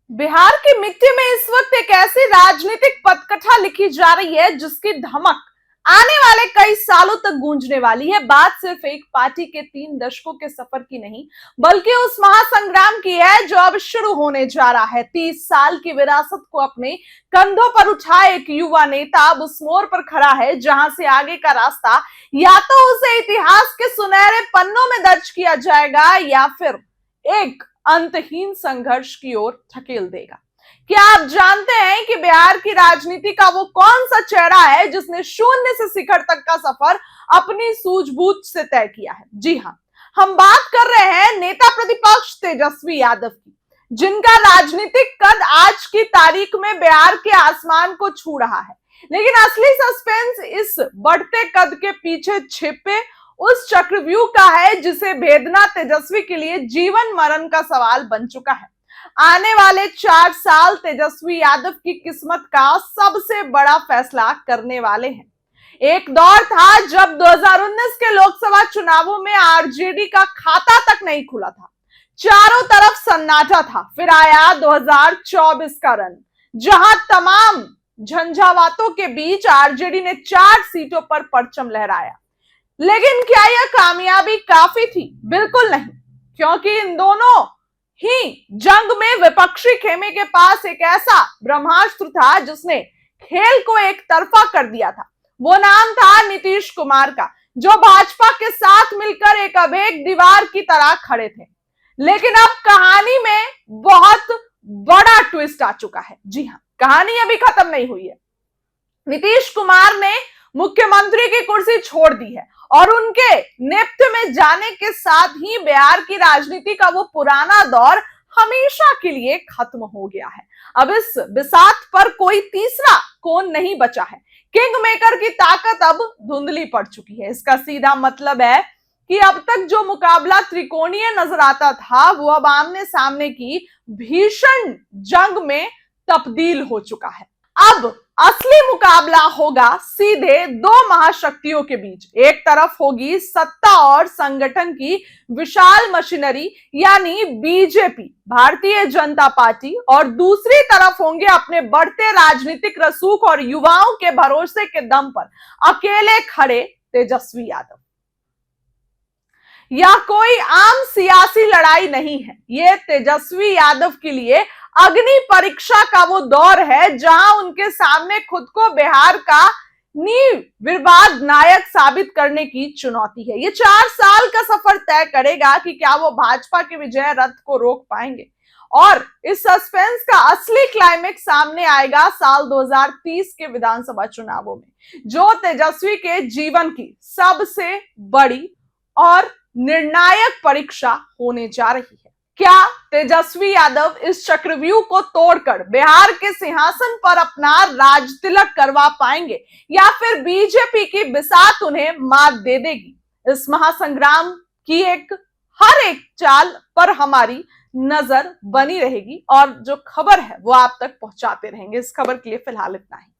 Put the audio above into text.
बिहार की मिट्टी में इस वक्त एक ऐसी राजनीतिक पटकथा लिखी जा रही है जिसकी धमक आने वाले कई सालों तक गूंजने वाली है। बात सिर्फ एक पार्टी के 3 दशकों के सफर की नहीं, बल्कि उस महासंग्राम की है जो अब शुरू होने जा रहा है। 30 साल की विरासत को अपने कंधों पर उठाए एक युवा नेता अब उस मोड़ पर खड़ा है जहां से आगे का रास्ता या तो उसे इतिहास के सुनहरे पन्नों में दर्ज किया जाएगा या फिर एक अंतहीन संघर्ष की ओर धकेल देगा। क्या आप जानते हैं कि बिहार की राजनीति का वो कौन सा चेहरा है जिसने शून्य से शिखर तक का सफर अपनी सूझबूझ से तय किया है? जी हां, हम बात कर रहे हैं नेता प्रतिपक्ष तेजस्वी यादव की, जिनका राजनीतिक कद आज की तारीख में बिहार के आसमान को छू रहा है। लेकिन असली सस्पेंस इस बढ़ते कद के पीछे छिपे उस चक्रव्यूह का है जिसे भेदना तेजस्वी के लिए जीवन मरण का सवाल बन चुका है। आने वाले 4 साल तेजस्वी यादव की किस्मत का सबसे बड़ा फैसला करने वाले हैं। एक दौर था जब 2019 के लोकसभा चुनावों में आरजेडी का खाता तक नहीं खुला था, चारों तरफ सन्नाटा था। फिर आया 2024 का रन, जहां तमाम झंझावातों के बीच आरजेडी ने 4 सीटों पर परचम लहराया। लेकिन क्या यह कामयाबी काफी थी? बिल्कुल नहीं, क्योंकि इन दोनों ही जंग में विपक्षी खेमे के पास एक ऐसा ब्रह्मास्त्र था जिसने खेल को एक तरफा कर दिया था। वो नाम था नीतीश कुमार का, जो भाजपा के साथ मिलकर एक अभेद दीवार की तरह खड़े थे। लेकिन अब कहानी में बहुत बड़ा ट्विस्ट आ चुका है। जी हां, कहानी अभी खत्म नहीं हुई है। नीतीश कुमार ने मुख्यमंत्री की कुर्सी छोड़ दी है और उनके नेतृत्व में जाने के साथ ही बिहार की राजनीति का वो पुराना दौर हमेशा के लिए खत्म हो गया है। अब इस बिसात पर कोई तीसरा कौन नहीं बचा है। किंग मेकर की ताकत अब धुंधली पड़ चुकी है। इसका सीधा मतलब है कि अब तक जो मुकाबला त्रिकोणीय नजर आता था वो अब आमने सामने की भीषण जंग में तब्दील हो चुका है। अब असली मुकाबला होगा सीधे दो महाशक्तियों के बीच। एक तरफ होगी सत्ता और संगठन की विशाल मशीनरी यानी बीजेपी, भारतीय जनता पार्टी, और दूसरी तरफ होंगे अपने बढ़ते राजनीतिक रसूख और युवाओं के भरोसे के दम पर अकेले खड़े तेजस्वी यादव। यह कोई आम सियासी लड़ाई नहीं है, यह तेजस्वी यादव के लिए अग्नि परीक्षा का वो दौर है जहां उनके सामने खुद को बिहार का निर्विवाद नायक साबित करने की चुनौती है। ये 4 साल का सफर तय करेगा कि क्या वो भाजपा के विजय रथ को रोक पाएंगे। और इस सस्पेंस का असली क्लाइमेक्स सामने आएगा साल 2030 के विधानसभा चुनावों में, जो तेजस्वी के जीवन की सबसे बड़ी और निर्णायक परीक्षा होने जा रही है। क्या तेजस्वी यादव इस चक्रव्यूह को तोड़कर बिहार के सिंहासन पर अपना राज तिलक करवा पाएंगे या फिर बीजेपी की बिसात उन्हें मात दे देगी? इस महासंग्राम की हर एक चाल पर हमारी नजर बनी रहेगी और जो खबर है वो आप तक पहुंचाते रहेंगे। इस खबर के लिए फिलहाल इतना ही।